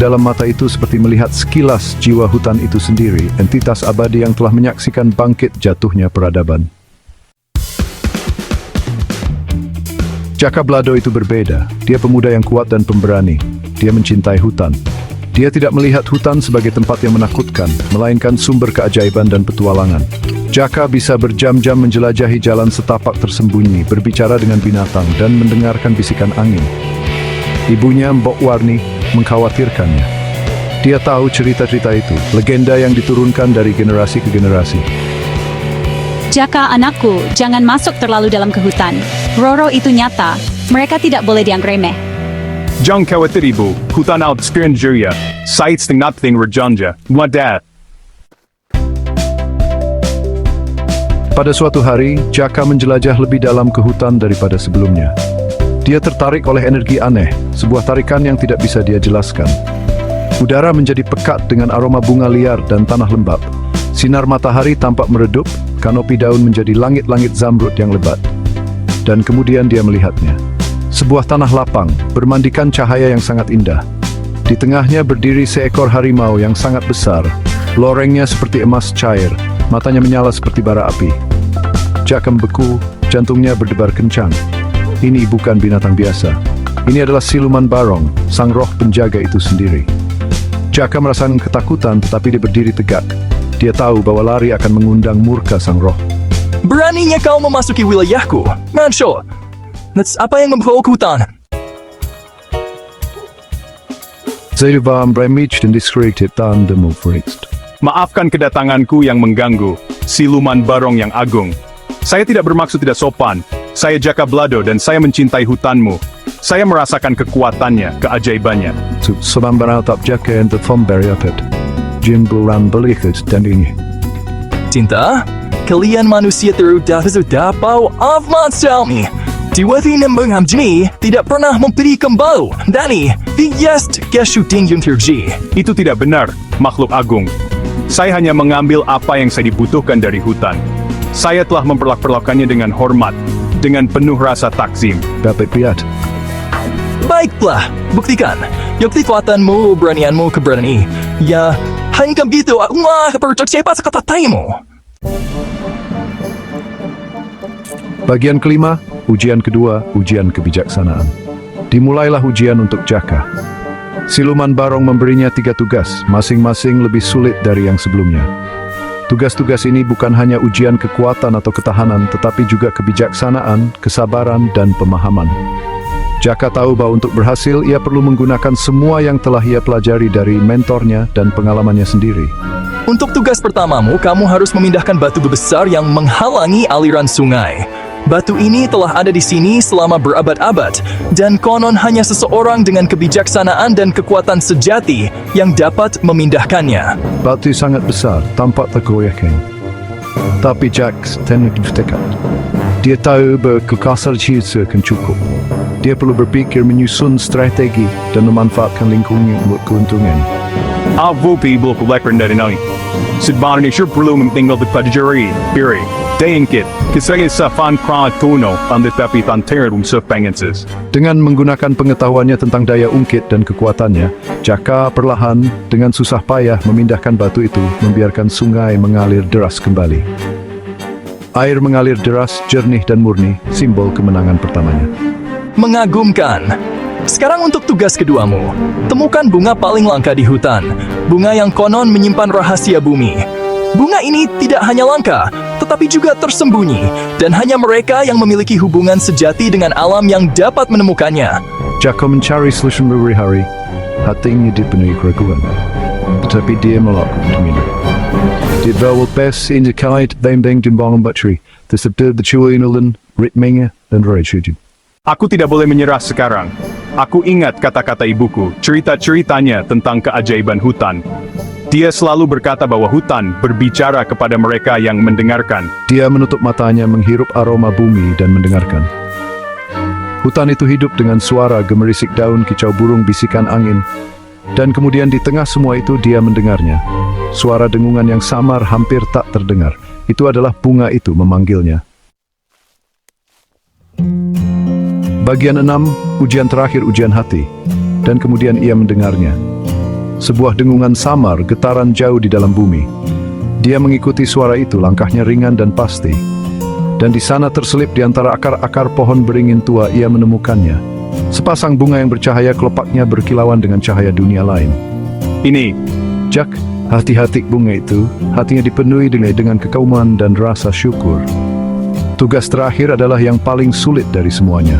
Dalam mata itu seperti melihat sekilas jiwa hutan itu sendiri, entitas abadi yang telah menyaksikan bangkit jatuhnya peradaban. Jaka Blado itu berbeda. Dia pemuda yang kuat dan pemberani. Dia mencintai hutan. Dia tidak melihat hutan sebagai tempat yang menakutkan, melainkan sumber keajaiban dan petualangan. Jaka bisa berjam-jam menjelajahi jalan setapak tersembunyi, berbicara dengan binatang, dan mendengarkan bisikan angin. Ibunya, Mbok Warni, mengkhawatirkannya. Dia tahu cerita-cerita itu, legenda yang diturunkan dari generasi ke generasi. Jaka anakku, jangan masuk terlalu dalam ke hutan. Roro itu nyata, mereka tidak boleh dianggap remeh. Jangan khawatir ibu, hutan out Springeria, sites ng nating Rajanja, wadat. Pada suatu hari, Jaka menjelajah lebih dalam ke hutan daripada sebelumnya. Dia tertarik oleh energi aneh, sebuah tarikan yang tidak bisa dia jelaskan. Udara menjadi pekat dengan aroma bunga liar dan tanah lembab. Sinar matahari tampak meredup, kanopi daun menjadi langit-langit zamrud yang lebat. Dan kemudian dia melihatnya. Sebuah tanah lapang, bermandikan cahaya yang sangat indah. Di tengahnya berdiri seekor harimau yang sangat besar. Lorengnya seperti emas cair, matanya menyala seperti bara api. Jaka membeku, jantungnya berdebar kencang. Ini bukan binatang biasa. Ini adalah Siluman Barong, sang roh penjaga itu sendiri. Jaka merasakan ketakutan, tetapi dia berdiri tegak. Dia tahu bahwa lari akan mengundang murka sang roh. Beraninya kau memasuki wilayahku, Mansho. Apa yang membawa ke hutan? Saya вам бремич dan diskredit tanda mufrist. Maafkan kedatanganku yang mengganggu, Siluman Barong yang agung. Saya tidak bermaksud tidak sopan. Saya Jaka Blado dan saya mencintai hutanmu. Saya merasakan kekuatannya, keajaibannya. Sebambara tap Jaka and the Fomberi Apet. Jin Buran Belikat dan ini. Cinta? Kalian manusia sudah bau Afman Salmi. Tiwati nembeng hamjini tidak pernah memberi kembali. Dani, biast kesyuting yung terji. Itu tidak benar, makhluk agung. Saya hanya mengambil apa yang saya dibutuhkan dari hutan. Saya telah memperlakukannya dengan hormat, dengan penuh rasa takzim. Bapak Piat. Baiklah, buktikan. Yakti kekuatanmu, beranianmu, keberani. Ya, hanya begitu, aku percaya sa katataymu. Bagian kelima, ujian kedua, ujian kebijaksanaan. Dimulailah ujian untuk Jaka. Siluman Barong memberinya 3 tugas, masing-masing lebih sulit dari yang sebelumnya. Tugas-tugas ini bukan hanya ujian kekuatan atau ketahanan, tetapi juga kebijaksanaan, kesabaran, dan pemahaman. Jaka tahu bahwa untuk berhasil, ia perlu menggunakan semua yang telah ia pelajari dari mentornya dan pengalamannya sendiri. Untuk tugas pertamamu, kamu harus memindahkan batu besar yang menghalangi aliran sungai. Batu ini telah ada di sini selama berabad-abad, dan konon hanya seseorang dengan kebijaksanaan dan kekuatan sejati yang dapat memindahkannya. Batu sangat besar, tampak tergoyahkan. Tapi Jack teknik tekad. Dia tahu bahwa kekasar Chilsa akan cukup. Dia perlu berpikir menyusun strategi dan memanfaatkan lingkungan untuk keuntungan. Avupi bulk lekran dari nai. Sidbani sure perlu tinggal di pajari, piri, dayangkit, kisaya sa fan kra tuno, andit tapi tantered pengenses. Dengan menggunakan pengetahuannya tentang daya ungkit dan kekuatannya, Jaka perlahan dengan susah payah memindahkan batu itu, membiarkan sungai mengalir deras kembali. Air mengalir deras, jernih dan murni, simbol kemenangan pertamanya. Mengagumkan. Sekarang untuk tugas keduamu. Temukan bunga paling langka di hutan. Bunga yang konon menyimpan rahasia bumi. Bunga ini tidak hanya langka, tetapi juga tersembunyi. Dan hanya mereka yang memiliki hubungan sejati dengan alam yang dapat menemukannya. Jaka mencari solusi hari-hari, hatinya dipenuhi keraguan. Tetapi dia melakukan demikian. Dia bawa pes indikait dendeng jembang bateri, tersebut bercuinulan, ritmenya, dan rajujud. Aku tidak boleh menyerah sekarang. Aku ingat kata-kata ibuku, cerita-ceritanya tentang keajaiban hutan. Dia selalu berkata bahwa hutan berbicara kepada mereka yang mendengarkan. Dia menutup matanya, menghirup aroma bumi dan mendengarkan. Hutan itu hidup dengan suara gemerisik daun, kicau burung, bisikan angin. Dan kemudian di tengah semua itu dia mendengarnya. Suara dengungan yang samar hampir tak terdengar. Itu adalah bunga itu memanggilnya. Bagian 6, ujian terakhir, ujian hati. Dan kemudian ia mendengarnya. Sebuah dengungan samar, getaran jauh di dalam bumi. Dia mengikuti suara itu, langkahnya ringan dan pasti. Dan di sana terselip di antara akar-akar pohon beringin tua, ia menemukannya. Sepasang bunga yang bercahaya, kelopaknya berkilauan dengan cahaya dunia lain. Ini, Jack, hati-hati bunga itu, hatinya dipenuhi dengan kekaguman dan rasa syukur. Tugas terakhir adalah yang paling sulit dari semuanya.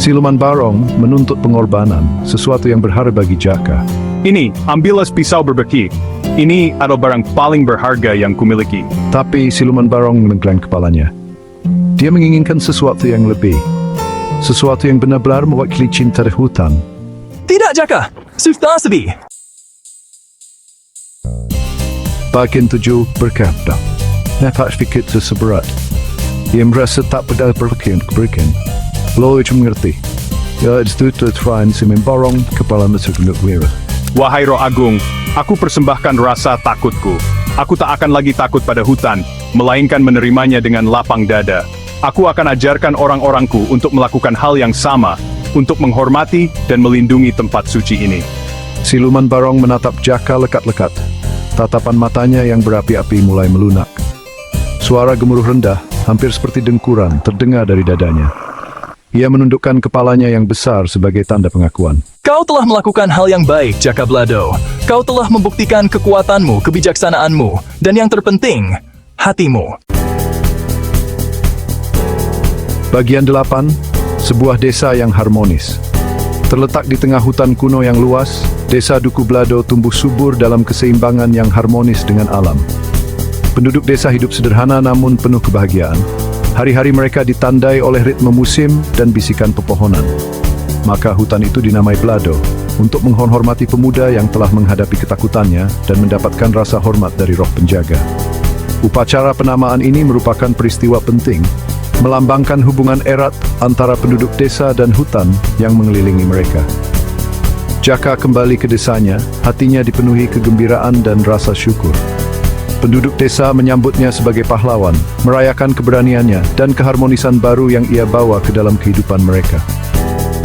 Siluman Barong menuntut pengorbanan, sesuatu yang berharga bagi Jaka. ini, ambillah pisau berbeki. Ini adalah barang paling berharga yang kumiliki. Tapi siluman Barong menggeleng kepalanya. Dia menginginkan sesuatu yang lebih. Sesuatu yang benar-benar mewakili cinta di hutan. Tidak, Jaka. Sudah sedih. Bagian 7 berkata, "Nafas fikir seberat. Ia merasa tak berdaya berpikir. Lloyd mengerti. Ya, itu terfrain si memborong kepala tergendut wira. Wahai Roh Agung, aku persembahkan rasa takutku. Aku tak akan lagi takut pada hutan, melainkan menerimanya dengan lapang dada. Aku akan ajarkan orang-orangku untuk melakukan hal yang sama, untuk menghormati dan melindungi tempat suci ini." Siluman Barong menatap Jaka lekat-lekat. Tatapan matanya yang berapi-api mulai melunak. Suara gemuruh rendah, hampir seperti dengkuran, terdengar dari dadanya. Ia menundukkan kepalanya yang besar sebagai tanda pengakuan. Kau telah melakukan hal yang baik, Jaka Blado. Kau telah membuktikan kekuatanmu, kebijaksanaanmu, dan yang terpenting, hatimu. Bagian 8, sebuah desa yang harmonis. Terletak di tengah hutan kuno yang luas, desa Duku Blado tumbuh subur dalam keseimbangan yang harmonis dengan alam. Penduduk desa hidup sederhana namun penuh kebahagiaan. Hari-hari mereka ditandai oleh ritme musim dan bisikan pepohonan. Maka hutan itu dinamai Blado, untuk menghormati pemuda yang telah menghadapi ketakutannya dan mendapatkan rasa hormat dari roh penjaga. Upacara penamaan ini merupakan peristiwa penting, melambangkan hubungan erat antara penduduk desa dan hutan yang mengelilingi mereka. Jaka kembali ke desanya, hatinya dipenuhi kegembiraan dan rasa syukur. Penduduk desa menyambutnya sebagai pahlawan, merayakan keberaniannya dan keharmonisan baru yang ia bawa ke dalam kehidupan mereka.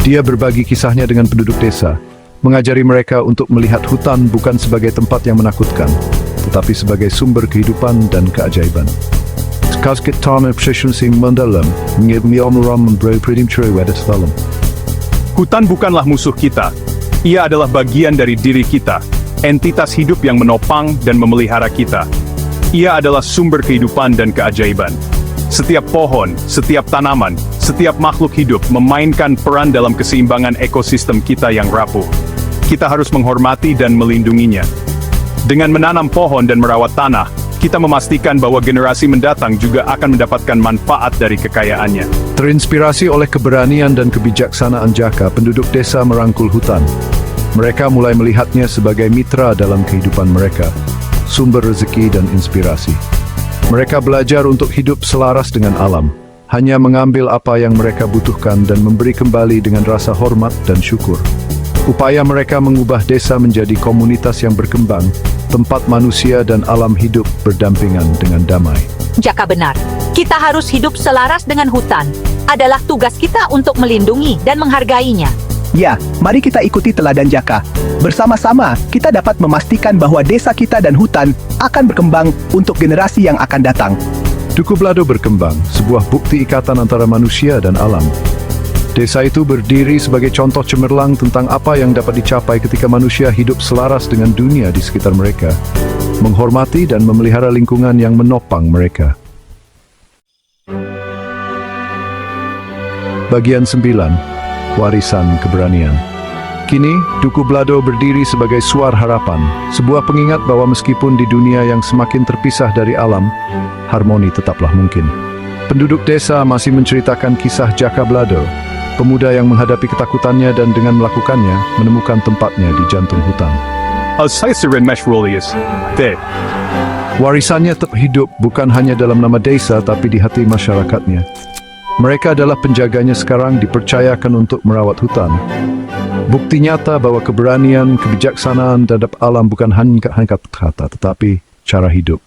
Dia berbagi kisahnya dengan penduduk desa, mengajari mereka untuk melihat hutan bukan sebagai tempat yang menakutkan, tetapi sebagai sumber kehidupan dan keajaiban. Hutan bukanlah musuh kita. Ia adalah bagian dari diri kita, entitas hidup yang menopang dan memelihara kita. Ia adalah sumber kehidupan dan keajaiban. Setiap pohon, setiap tanaman, setiap makhluk hidup memainkan peran dalam keseimbangan ekosistem kita yang rapuh. Kita harus menghormati dan melindunginya. Dengan menanam pohon dan merawat tanah, kita memastikan bahwa generasi mendatang juga akan mendapatkan manfaat dari kekayaannya. Terinspirasi oleh keberanian dan kebijaksanaan Jaka, penduduk desa merangkul hutan. Mereka mulai melihatnya sebagai mitra dalam kehidupan mereka, sumber rezeki dan inspirasi. Mereka belajar untuk hidup selaras dengan alam, hanya mengambil apa yang mereka butuhkan dan memberi kembali dengan rasa hormat dan syukur. Upaya mereka mengubah desa menjadi komunitas yang berkembang, tempat manusia dan alam hidup berdampingan dengan damai. Jaka benar. Kita harus hidup selaras dengan hutan. Adalah tugas kita untuk melindungi dan menghargainya. Ya, mari kita ikuti teladan Jaka. Bersama-sama, kita dapat memastikan bahwa desa kita dan hutan akan berkembang untuk generasi yang akan datang. Duku Blado berkembang, sebuah bukti ikatan antara manusia dan alam. Desa itu berdiri sebagai contoh cemerlang tentang apa yang dapat dicapai ketika manusia hidup selaras dengan dunia di sekitar mereka, menghormati dan memelihara lingkungan yang menopang mereka. Bagian 9, warisan keberanian. Kini, Duku Blado berdiri sebagai suara harapan, sebuah pengingat bahwa meskipun di dunia yang semakin terpisah dari alam, harmoni tetaplah mungkin. Penduduk desa masih menceritakan kisah Jaka Blado, pemuda yang menghadapi ketakutannya dan dengan melakukannya, menemukan tempatnya di jantung hutan. Warisannya tetap hidup bukan hanya dalam nama desa tapi di hati masyarakatnya. Mereka adalah penjaganya sekarang, dipercayakan untuk merawat hutan. Bukti nyata bahwa keberanian, kebijaksanaan terhadap alam bukan hanya kata-kata, tetapi cara hidup.